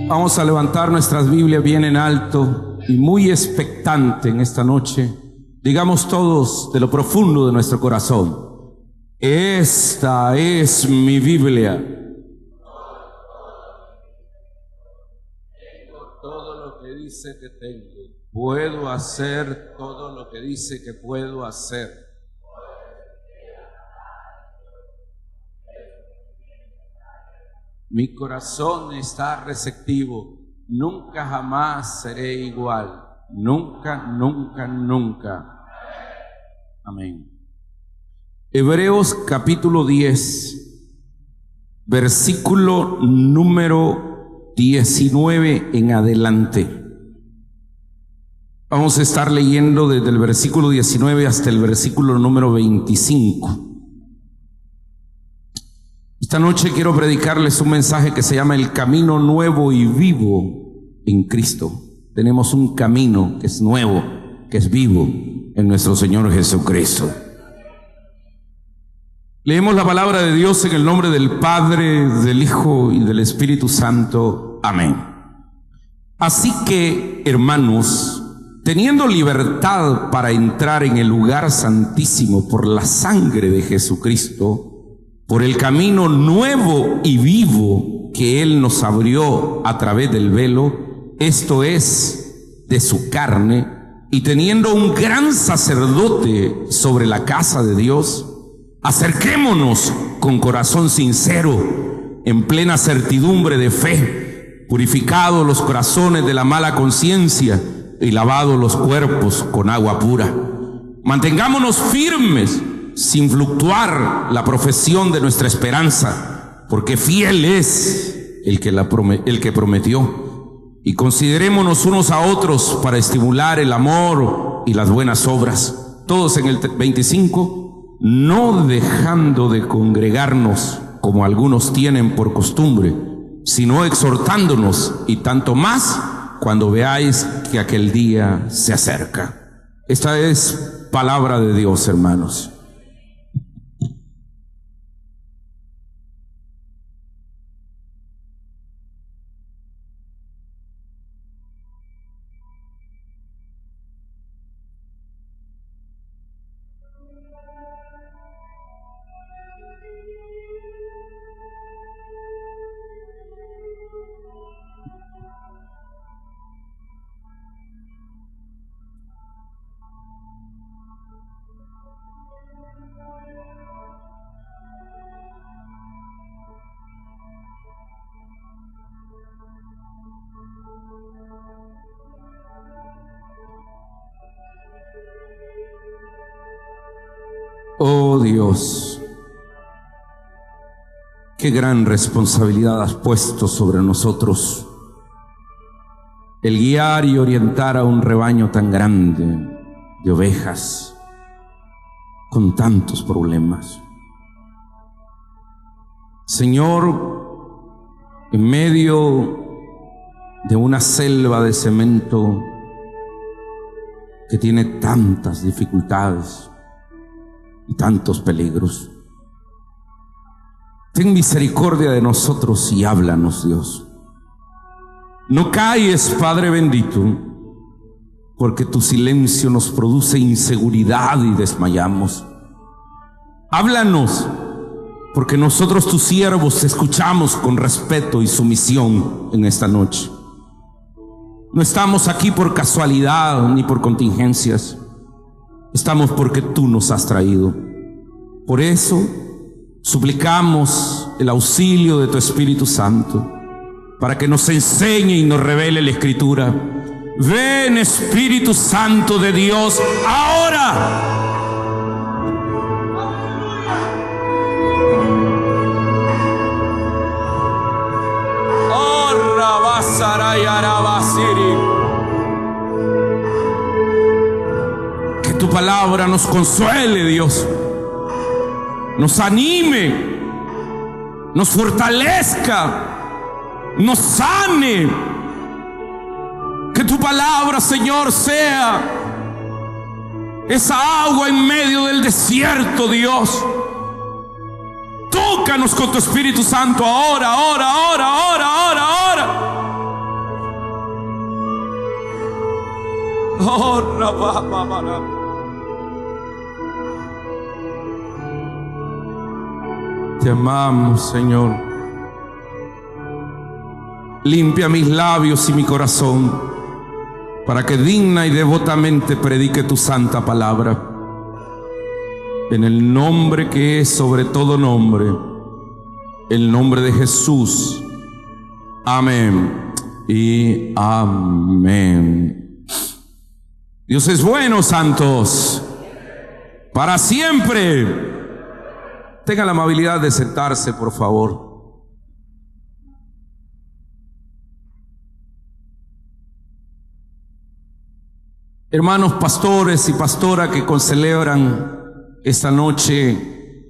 Vamos a levantar nuestras Biblias bien en alto y muy expectante en esta noche. Digamos todos de lo profundo de nuestro corazón: esta es mi Biblia. Tengo todo lo que dice que tengo. Puedo hacer todo lo que dice que puedo hacer. Mi corazón está receptivo. Nunca jamás seré igual. Nunca, nunca, nunca. Amén. Hebreos capítulo 10, versículo número 19 en adelante. Vamos a estar leyendo desde el versículo 19 hasta el versículo número 25. Esta noche quiero predicarles un mensaje que se llama el camino nuevo y vivo en Cristo. Tenemos un camino que es nuevo, que es vivo en nuestro Señor Jesucristo. Leemos la palabra de Dios en el nombre del Padre, del Hijo y del Espíritu Santo. Amén. Así que, hermanos, teniendo libertad para entrar en el lugar santísimo por la sangre de Jesucristo, por el camino nuevo y vivo que Él nos abrió a través del velo, esto es, de su carne, y teniendo un gran sacerdote sobre la casa de Dios, acerquémonos con corazón sincero, en plena certidumbre de fe, purificados los corazones de la mala conciencia y lavados los cuerpos con agua pura. Mantengámonos firmes, sin fluctuar, la profesión de nuestra esperanza, porque fiel es el que prometió. Y considerémonos unos a otros para estimular el amor y las buenas obras. Todos en el 25, no dejando de congregarnos como algunos tienen por costumbre, sino exhortándonos, y tanto más cuando veáis que aquel día se acerca. Esta es palabra de Dios, hermanos. Oh Dios, qué gran responsabilidad has puesto sobre nosotros, el guiar y orientar a un rebaño tan grande de ovejas con tantos problemas. Señor, en medio de una selva de cemento que tiene tantas dificultades y tantos peligros, ten misericordia de nosotros y háblanos, Dios. No calles, Padre bendito, porque tu silencio nos produce inseguridad y desmayamos. Háblanos, porque nosotros tus siervos te escuchamos con respeto y sumisión en esta noche. No estamos aquí por casualidad ni por contingencias. Estamos porque tú nos has traído. Por eso suplicamos el auxilio de tu Espíritu Santo para que nos enseñe y nos revele la Escritura. Ven, Espíritu Santo de Dios, ahora. Oh, Rabasaray Arabasiri. Tu palabra nos consuele, Dios, nos anime, nos fortalezca, nos sane. Que tu palabra, Señor, sea esa agua en medio del desierto, Dios. Tócanos con tu Espíritu Santo ahora, ahora, ahora, ahora, ahora, ahora. Oh, rabababara. Te amamos, Señor. Limpia mis labios y mi corazón, para que digna y devotamente predique tu santa palabra. En el nombre que es sobre todo nombre, el nombre de Jesús. Amén y amén. Dios es bueno, santos, para siempre. Tenga la amabilidad de sentarse, por favor. Hermanos pastores y pastora que concelebran esta noche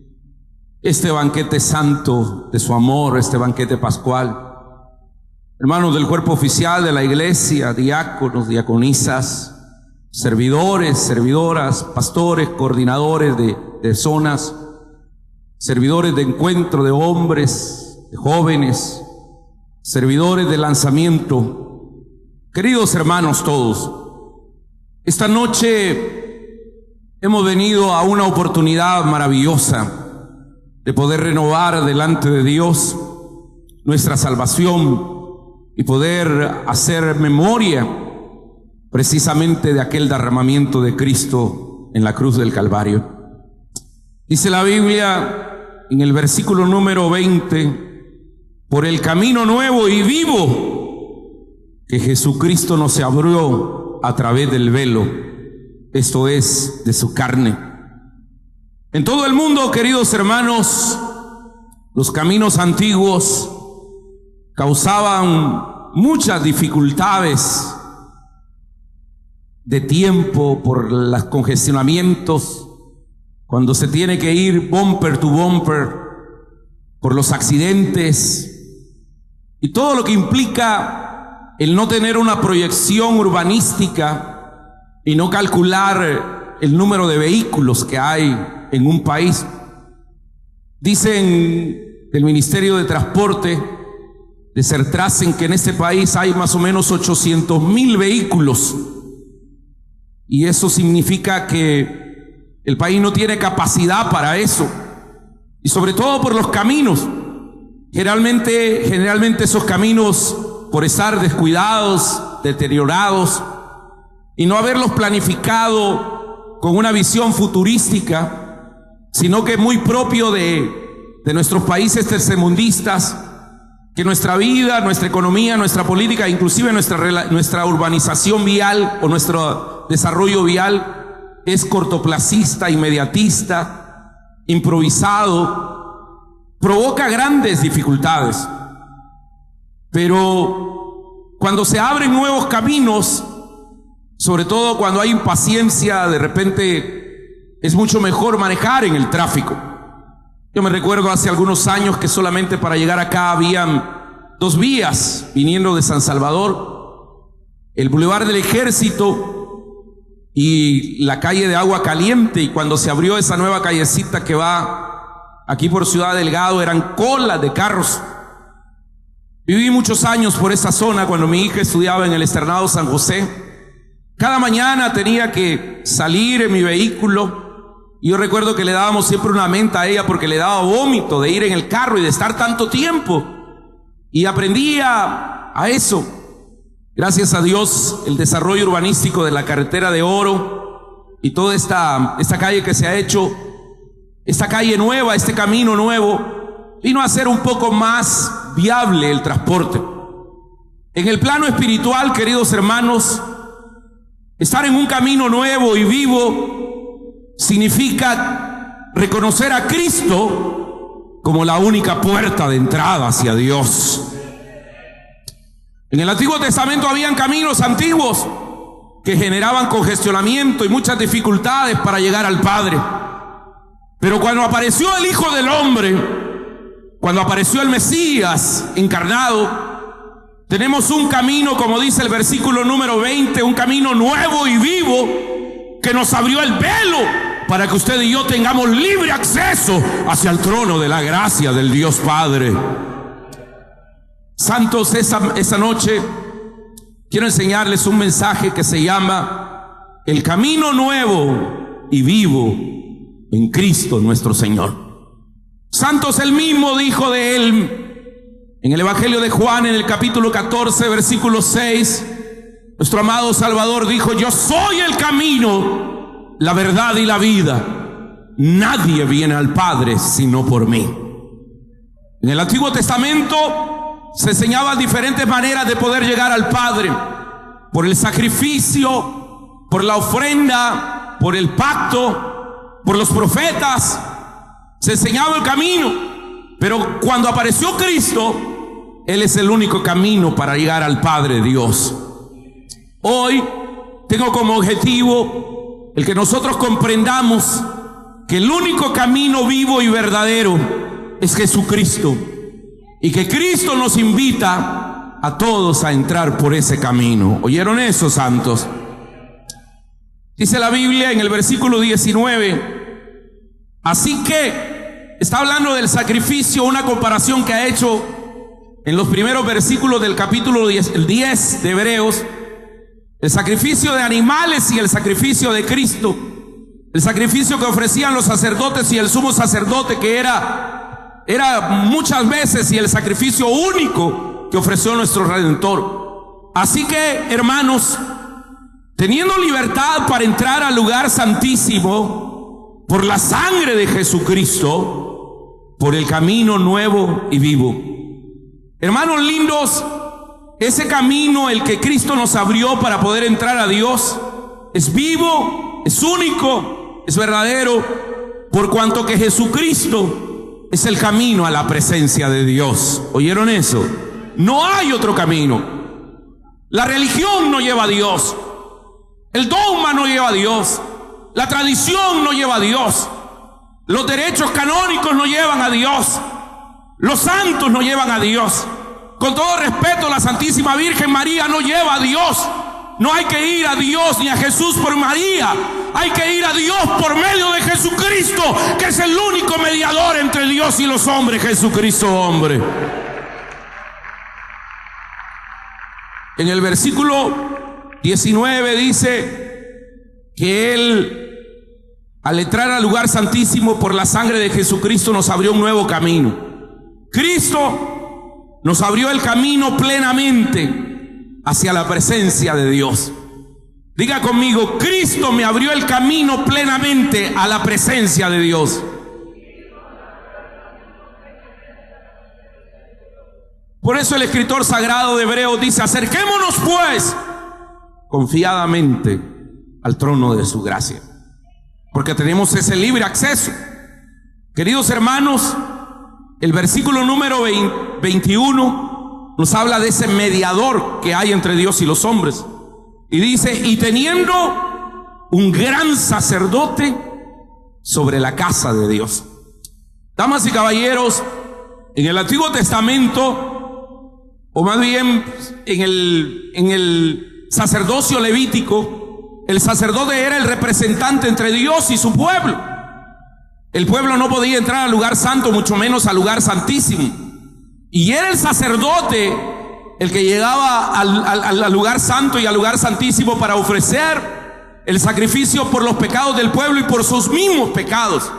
este banquete santo de su amor, este banquete pascual. Hermanos del cuerpo oficial de la iglesia, diáconos, diaconisas, servidores, servidoras, pastores, coordinadores de zonas, servidores de encuentro de hombres, de jóvenes, servidores de lanzamiento, queridos hermanos todos, esta noche hemos venido a una oportunidad maravillosa de poder renovar delante de Dios nuestra salvación y poder hacer memoria precisamente de aquel derramamiento de Cristo en la cruz del Calvario. Dice la Biblia en el versículo número 20, por el camino nuevo y vivo que Jesucristo nos abrió a través del velo, esto es, de su carne. En todo el mundo, queridos hermanos, los caminos antiguos causaban muchas dificultades de tiempo por los congestionamientos, cuando se tiene que ir bumper to bumper, por los accidentes y todo lo que implica el no tener una proyección urbanística y no calcular el número de vehículos que hay en un país. Dicen del Ministerio de Transporte de Sertrasen que en este país hay más o menos 800,000 vehículos, y eso significa que el país no tiene capacidad para eso, y sobre todo por los caminos. Generalmente esos caminos, por estar descuidados, deteriorados y no haberlos planificado con una visión futurística, sino que muy propio de nuestros países tercermundistas, que nuestra vida, nuestra economía, nuestra política, inclusive nuestra urbanización vial o nuestro desarrollo vial es cortoplacista, inmediatista, improvisado, provoca grandes dificultades. Pero cuando se abren nuevos caminos, sobre todo cuando hay impaciencia, de repente es mucho mejor manejar en el tráfico. Yo me recuerdo hace algunos años que solamente para llegar acá habían 2 vías viniendo de San Salvador: el Boulevard del Ejército y la calle de Agua Caliente. Y cuando se abrió esa nueva callecita que va aquí por Ciudad Delgado, eran colas de carros. Viví muchos años por esa zona cuando mi hija estudiaba en el Externado San José. Cada mañana tenía que salir en mi vehículo, y yo recuerdo que le dábamos siempre una menta a ella porque le daba vómito de ir en el carro y de estar tanto tiempo, y aprendía a eso. Gracias a Dios, el desarrollo urbanístico de la carretera de Oro y toda esta calle que se ha hecho, esta calle nueva, este camino nuevo, vino a ser un poco más viable el transporte. En el plano espiritual, queridos hermanos, estar en un camino nuevo y vivo significa reconocer a Cristo como la única puerta de entrada hacia Dios. En el Antiguo Testamento habían caminos antiguos que generaban congestionamiento y muchas dificultades para llegar al Padre. Pero cuando apareció el Hijo del Hombre, cuando apareció el Mesías encarnado, tenemos un camino, como dice el versículo número 20, un camino nuevo y vivo que nos abrió el velo para que usted y yo tengamos libre acceso hacia el trono de la gracia del Dios Padre. Santos, esa noche quiero enseñarles un mensaje que se llama el camino nuevo y vivo en Cristo nuestro Señor. Santos, él mismo dijo de él en el Evangelio de Juan, en el capítulo 14, versículo 6, nuestro amado Salvador dijo: yo soy el camino, la verdad y la vida. Nadie viene al Padre sino por mí. En el Antiguo Testamento se enseñaban diferentes maneras de poder llegar al Padre: por el sacrificio, por la ofrenda, por el pacto, por los profetas. Se enseñaba el camino. Pero cuando apareció Cristo, Él es el único camino para llegar al Padre Dios. Hoy tengo como objetivo el que nosotros comprendamos que el único camino vivo y verdadero es Jesucristo, y que Cristo nos invita a todos a entrar por ese camino. ¿Oyeron eso, santos? Dice la Biblia en el versículo 19: así que está hablando del sacrificio, una comparación que ha hecho en los primeros versículos del capítulo 10 de Hebreos, el sacrificio de animales y el sacrificio de Cristo, el sacrificio que ofrecían los sacerdotes y el sumo sacerdote, que era muchas veces y el sacrificio único que ofreció nuestro Redentor. Así que, hermanos, teniendo libertad para entrar al lugar santísimo por la sangre de Jesucristo, por el camino nuevo y vivo. Hermanos lindos, ese camino, el que Cristo nos abrió para poder entrar a Dios, es vivo, es único, es verdadero, por cuanto que Jesucristo es el camino a la presencia de Dios. ¿Oyeron eso? No hay otro camino. La religión no lleva a Dios. El dogma no lleva a Dios. La tradición no lleva a Dios. Los derechos canónicos no llevan a Dios. Los santos no llevan a Dios. Con todo respeto, la Santísima Virgen María no lleva a Dios. No hay que ir a Dios ni a Jesús por María. Hay que ir a Dios por medio de Jesucristo, que es el único mediador entre Dios y los hombres, Jesucristo hombre. En el versículo 19 dice que Él, al entrar al lugar santísimo por la sangre de Jesucristo, nos abrió un nuevo camino. Cristo nos abrió el camino plenamente hacia la presencia de Dios. Diga conmigo: Cristo me abrió el camino plenamente a la presencia de Dios. Por eso el escritor sagrado de Hebreos dice: acerquémonos pues confiadamente al trono de su gracia, porque tenemos ese libre acceso. Queridos hermanos, el versículo número 21 nos habla de ese mediador que hay entre Dios y los hombres. Y dice: y teniendo un gran sacerdote sobre la casa de Dios. Damas y caballeros, en el Antiguo Testamento, o más bien en el sacerdocio levítico, el sacerdote era el representante entre Dios y su pueblo. El pueblo no podía entrar al lugar santo, mucho menos al lugar santísimo. Y era el sacerdote el que llegaba al lugar santo y al lugar santísimo para ofrecer el sacrificio por los pecados del pueblo y por sus mismos pecados.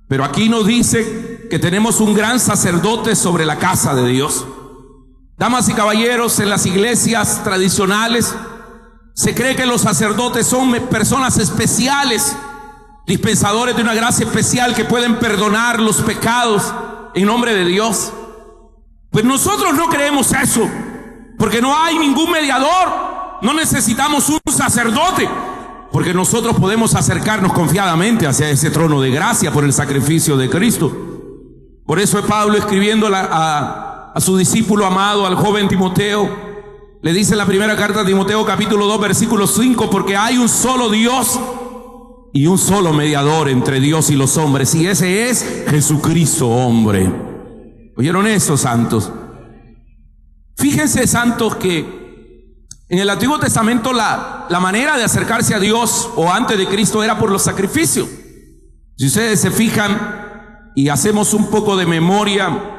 Pero aquí nos dice que tenemos un gran sacerdote sobre la casa de Dios. Damas y caballeros, en las iglesias tradicionales se cree que los sacerdotes son personas especiales, dispensadores de una gracia especial, que pueden perdonar los pecados en nombre de Dios. Pues nosotros no creemos eso, porque no hay ningún mediador. No necesitamos un sacerdote, porque nosotros podemos acercarnos confiadamente hacia ese trono de gracia por el sacrificio de Cristo. Por eso es Pablo, escribiendo a su discípulo amado, al joven Timoteo, le dice en la primera carta a Timoteo, capítulo 2, versículo 5: porque hay un solo Dios y un solo mediador entre Dios y los hombres, y ese es Jesucristo hombre. ¿Oyeron eso, santos? Fíjense, santos, que en el Antiguo Testamento la manera de acercarse a Dios, o antes de Cristo, era por los sacrificios. Si ustedes se fijan y hacemos un poco de memoria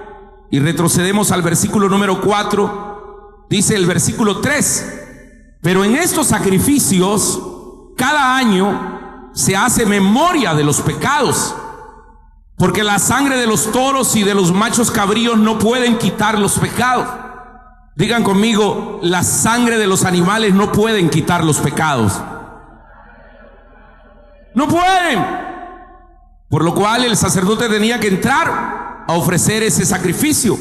y retrocedemos al versículo número 4, dice el versículo 3: pero en estos sacrificios cada año se hace memoria de los pecados, porque la sangre de los toros y de los machos cabríos no pueden quitar los pecados. Digan conmigo, la sangre de los animales no pueden quitar los pecados. No pueden. Por lo cual el sacerdote tenía que entrar a ofrecer ese sacrificio.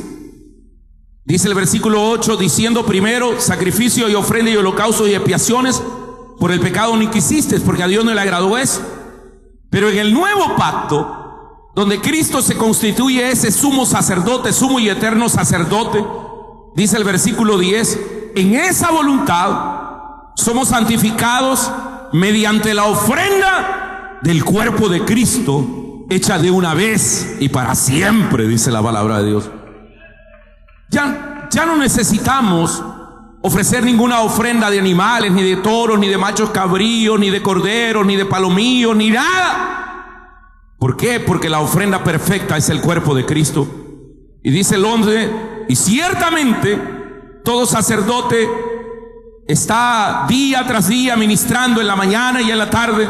Dice el versículo 8, diciendo primero, sacrificio y ofrenda y holocausto y expiaciones por el pecado no quisiste, porque a Dios no le agradó eso. Pero en el nuevo pacto, donde Cristo se constituye ese sumo sacerdote, sumo y eterno sacerdote, dice el versículo 10, en esa voluntad somos santificados mediante la ofrenda del cuerpo de Cristo, hecha de una vez y para siempre, dice la palabra de Dios. Ya no necesitamos ofrecer ninguna ofrenda de animales, ni de toros, ni de machos cabríos, ni de corderos, ni de palomillos, ni nada. ¿Por qué? Porque la ofrenda perfecta es el cuerpo de Cristo. Y dice el 11, y ciertamente todo sacerdote está día tras día ministrando en la mañana y en la tarde,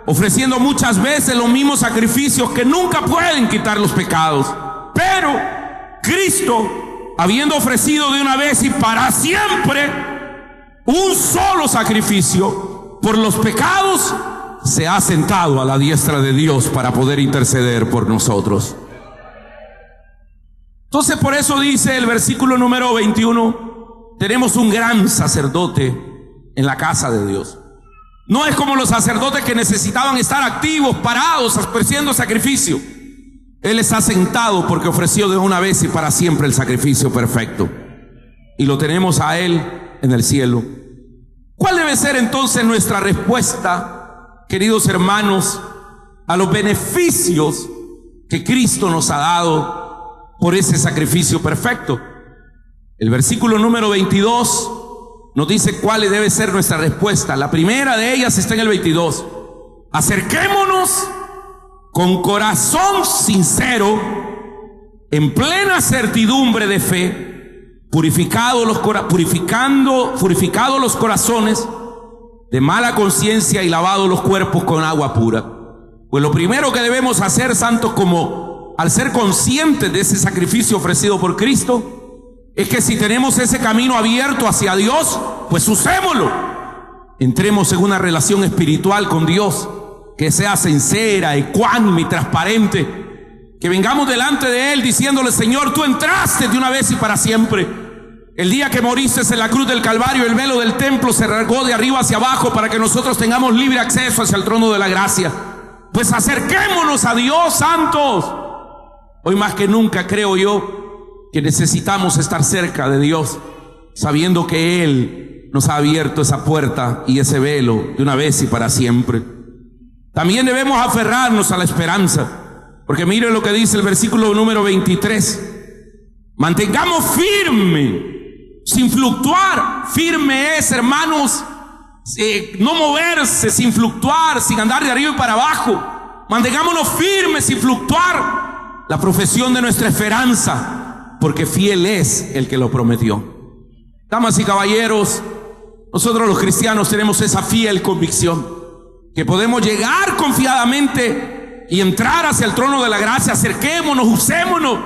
ofreciendo muchas veces los mismos sacrificios que nunca pueden quitar los pecados. Pero Cristo, habiendo ofrecido de una vez y para siempre un solo sacrificio por los pecados, se ha sentado a la diestra de Dios para poder interceder por nosotros. Entonces, por eso dice el versículo número 21, tenemos un gran sacerdote en la casa de Dios. No es como los sacerdotes que necesitaban estar activos, parados, ofreciendo sacrificio. Él está sentado porque ofreció de una vez y para siempre el sacrificio perfecto. Y lo tenemos a Él en el cielo. ¿Cuál debe ser entonces nuestra respuesta, queridos hermanos, a los beneficios que Cristo nos ha dado por ese sacrificio perfecto? El versículo número 22 nos dice cuál debe ser nuestra respuesta. La primera de ellas está en el 22. Acerquémonos con corazón sincero, en plena certidumbre de fe, purificados los corazones de mala conciencia y lavados los cuerpos con agua pura. Pues lo primero que debemos hacer, santos, como al ser conscientes de ese sacrificio ofrecido por Cristo, es que si tenemos ese camino abierto hacia Dios, pues usémoslo. Entremos en una relación espiritual con Dios que sea sincera, ecuánime y transparente, que vengamos delante de Él diciéndole: Señor, tú entraste de una vez y para siempre. El día que moriste en la cruz del Calvario, el velo del templo se rasgó de arriba hacia abajo para que nosotros tengamos libre acceso hacia el trono de la gracia. Pues acerquémonos a Dios, santos. Hoy más que nunca creo yo que necesitamos estar cerca de Dios, sabiendo que Él nos ha abierto esa puerta y ese velo de una vez y para siempre. También debemos aferrarnos a la esperanza, porque mire lo que dice el versículo número 23. Mantengamos firme, sin fluctuar. Firme es, hermanos, no moverse, sin fluctuar, sin andar de arriba y para abajo. Mantengámonos firmes, sin fluctuar, la profesión de nuestra esperanza, porque fiel es el que lo prometió. Damas y caballeros, nosotros los cristianos tenemos esa fiel convicción que podemos llegar confiadamente y entrar hacia el trono de la gracia. Acerquémonos, usémonos.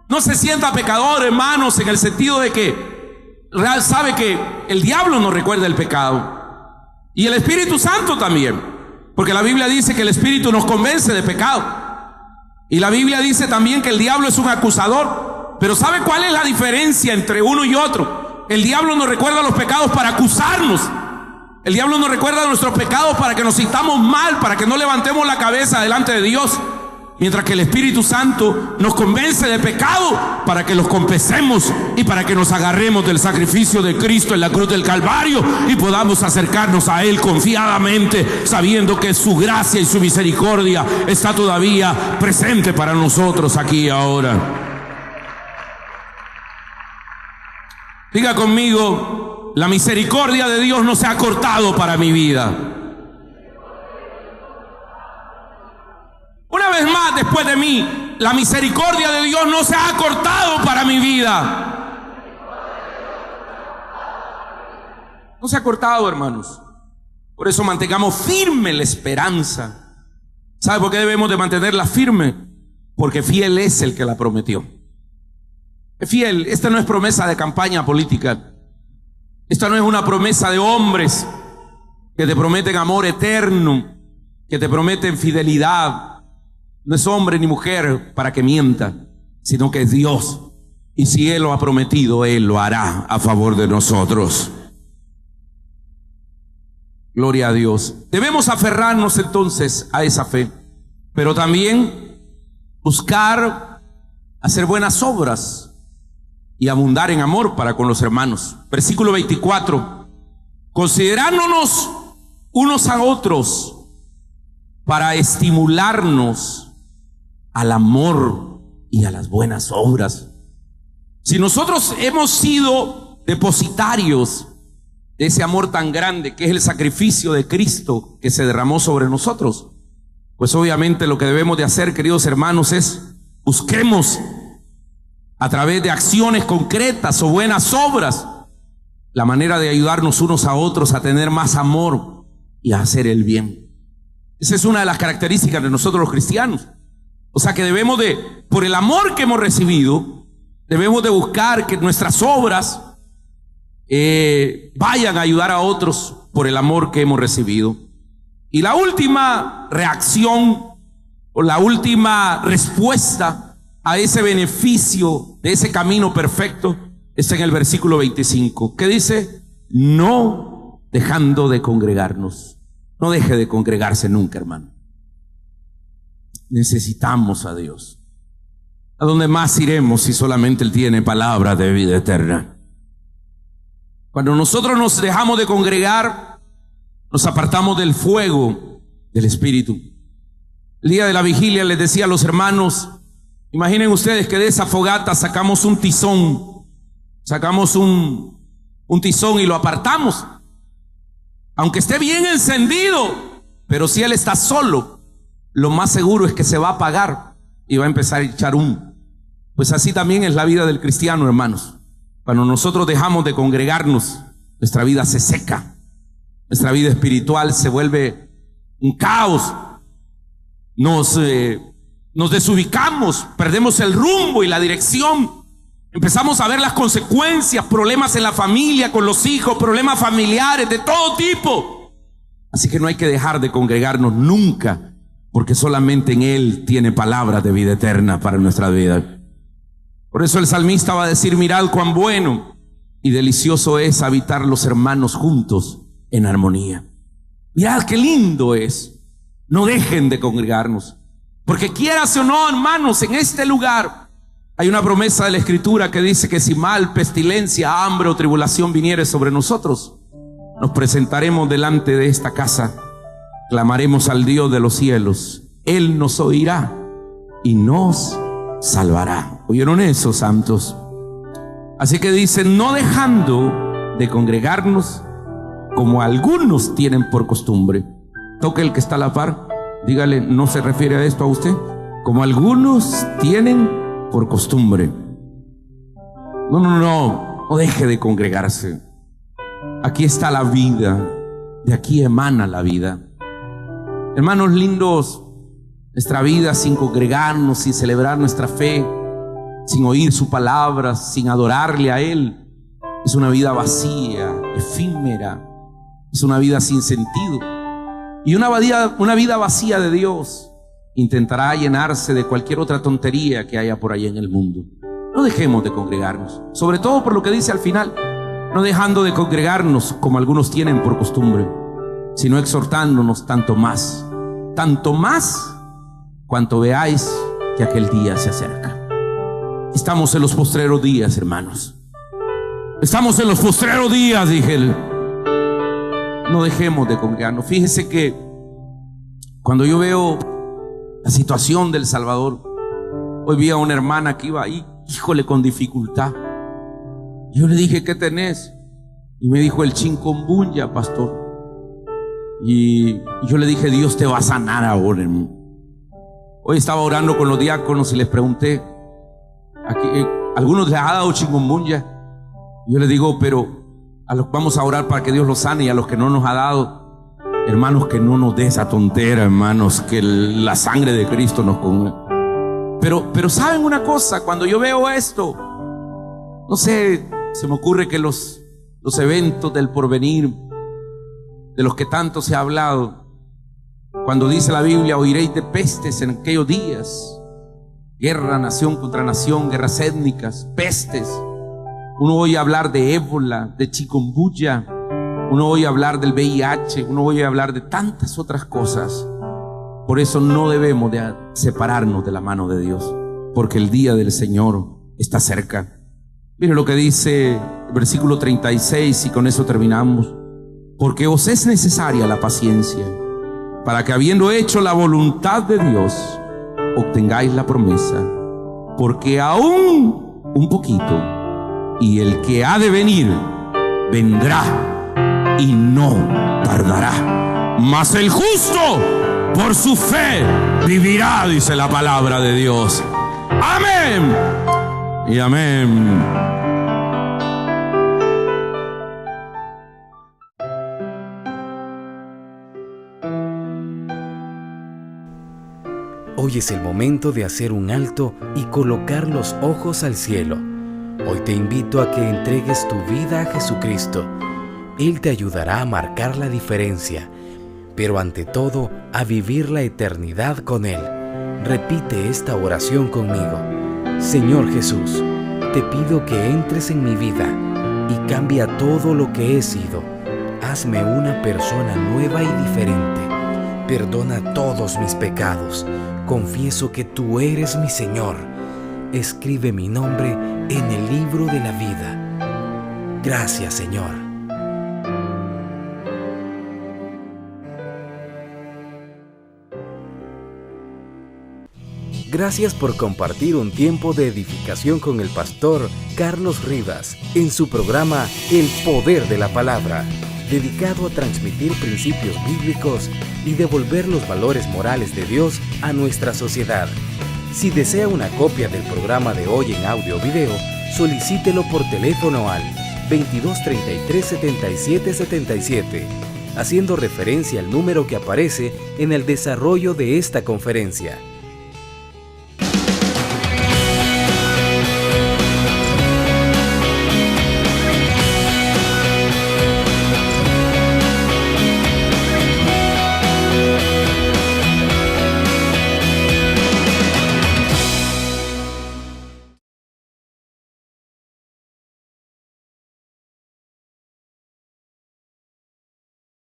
No se sienta pecador, hermanos, en el sentido de que real sabe que el diablo nos recuerda el pecado, y el Espíritu Santo también, porque la Biblia dice que el Espíritu nos convence de pecado, y la Biblia dice también que el diablo es un acusador. Pero ¿sabe cuál es la diferencia entre uno y otro? El diablo nos recuerda los pecados para acusarnos. El diablo nos recuerda nuestros pecados para que nos sintamos mal, para que no levantemos la cabeza delante de Dios. Mientras que el Espíritu Santo nos convence de pecado para que los confesemos y para que nos agarremos del sacrificio de Cristo en la cruz del Calvario y podamos acercarnos a Él confiadamente, sabiendo que su gracia y su misericordia está todavía presente para nosotros aquí y ahora. Diga conmigo: la misericordia de Dios no se ha cortado para mi vida. Una vez más, después de mí, la misericordia de Dios no se ha cortado para mi vida. No se ha cortado, hermanos. Por eso mantengamos firme la esperanza. ¿Sabe por qué debemos de mantenerla firme? Porque fiel es el que la prometió. Es fiel. Esta no es promesa de campaña política. Esta no es una promesa de hombres que te prometen amor eterno, que te prometen fidelidad. No es hombre ni mujer para que mienta, sino que es Dios. Y si Él lo ha prometido, Él lo hará a favor de nosotros. Gloria a Dios. Debemos aferrarnos entonces a esa fe, pero también buscar hacer buenas obras y abundar en amor para con los hermanos. Versículo 24. Considerándonos unos a otros para estimularnos al amor y a las buenas obras. Si nosotros hemos sido depositarios de ese amor tan grande que es el sacrificio de Cristo que se derramó sobre nosotros, pues obviamente lo que debemos de hacer, queridos hermanos, es busquemos a través de acciones concretas o buenas obras la manera de ayudarnos unos a otros a tener más amor y a hacer el bien. Esa es una de las características de nosotros los cristianos. O sea que debemos de, por el amor que hemos recibido, debemos de buscar que nuestras obras vayan a ayudar a otros por el amor que hemos recibido. Y la última reacción o la última respuesta a ese beneficio de ese camino perfecto está en el versículo 25, que dice: no dejando de congregarnos. No deje de congregarse nunca, hermano. Necesitamos a Dios. ¿A dónde más iremos si solamente Él tiene palabra de vida eterna? Cuando nosotros nos dejamos de congregar, nos apartamos del fuego del Espíritu. El día de la vigilia les decía a los hermanos, imaginen ustedes que de esa fogata sacamos un tizón, sacamos un tizón y lo apartamos. Aunque esté bien encendido, pero si él está solo, lo más seguro es que se va a apagar y va a empezar a echar humo. Pues así también es la vida del cristiano, hermanos. Cuando nosotros dejamos de congregarnos, nuestra vida se seca, nuestra vida espiritual se vuelve un caos, nos desubicamos, perdemos el rumbo y la dirección, empezamos a ver las consecuencias, problemas en la familia, con los hijos, problemas familiares de todo tipo. Así que no hay que dejar de congregarnos nunca, porque solamente en Él tiene palabras de vida eterna para nuestra vida. Por eso el salmista va a decir: mirad cuán bueno y delicioso es habitar los hermanos juntos en armonía. Mirad qué lindo es. No dejen de congregarnos, porque quieras o no, hermanos, en este lugar hay una promesa de la Escritura que dice que si mal, pestilencia, hambre o tribulación viniere sobre nosotros, nos presentaremos delante de esta casa, clamaremos al Dios de los cielos, Él nos oirá y nos salvará. ¿Oyeron eso, santos? Así que dice: no dejando de congregarnos, como algunos tienen por costumbre. Toque el que está a la par, dígale: ¿no se refiere a esto a usted? Como algunos tienen por costumbre. No deje de congregarse. Aquí está la vida, de aquí emana la vida. Hermanos lindos, nuestra vida sin congregarnos, sin celebrar nuestra fe, sin oír su palabra, sin adorarle a Él, es una vida vacía, efímera, es una vida sin sentido. Y una vida vacía de Dios intentará llenarse de cualquier otra tontería que haya por ahí en el mundo. No dejemos de congregarnos, sobre todo por lo que dice al final: no dejando de congregarnos como algunos tienen por costumbre, sino exhortándonos tanto más cuanto veáis que aquel día se acerca. Estamos en los postreros días, hermanos. Estamos en los postreros días, dije él. No dejemos de congregarnos. Fíjese que cuando yo veo la situación del Salvador, hoy vi a una hermana que iba ahí, híjole, con dificultad. Yo le dije: ¿qué tenés? Y me dijo: el chikungunya, pastor. Y yo le dije: Dios te va a sanar ahora, hermano. Hoy estaba orando con los diáconos y les pregunté: aquí, ¿algunos les ha dado chikungunya? Yo les digo: pero vamos a orar para que Dios los sane, y a los que no nos ha dado, Hermanos, que no nos dé esa tontera, hermanos, que la sangre de Cristo nos conmueve. Pero ¿saben una cosa? Cuando yo veo esto, no sé, se me ocurre que los eventos del porvenir, de los que tanto se ha hablado, cuando dice la Biblia, oiréis de pestes en aquellos días, guerra nación contra nación, guerras étnicas, pestes. Uno oye hablar de ébola, de chikungunya, uno oye hablar del VIH, uno oye hablar de tantas otras cosas. Por eso no debemos de separarnos de la mano de Dios, porque el día del Señor está cerca. Mire lo que dice el versículo 36, y con eso terminamos. Porque os es necesaria la paciencia, para que habiendo hecho la voluntad de Dios, obtengáis la promesa. Porque aún un poquito, y el que ha de venir, vendrá y no tardará. Mas el justo por su fe vivirá, dice la palabra de Dios. Amén y amén. Hoy es el momento de hacer un alto y colocar los ojos al cielo. Hoy te invito a que entregues tu vida a Jesucristo. Él te ayudará a marcar la diferencia, pero ante todo a vivir la eternidad con Él. Repite esta oración conmigo. Señor Jesús, te pido que entres en mi vida y cambia todo lo que he sido. Hazme una persona nueva y diferente. Perdona todos mis pecados. Confieso que tú eres mi Señor. Escribe mi nombre en el libro de la vida. Gracias, Señor. Gracias por compartir un tiempo de edificación con el pastor Carlos Rivas en su programa El Poder de la Palabra, dedicado a transmitir principios bíblicos y devolver los valores morales de Dios a nuestra sociedad. Si desea una copia del programa de hoy en audio o video, solicítelo por teléfono al 2233-7777, haciendo referencia al número que aparece en el desarrollo de esta conferencia.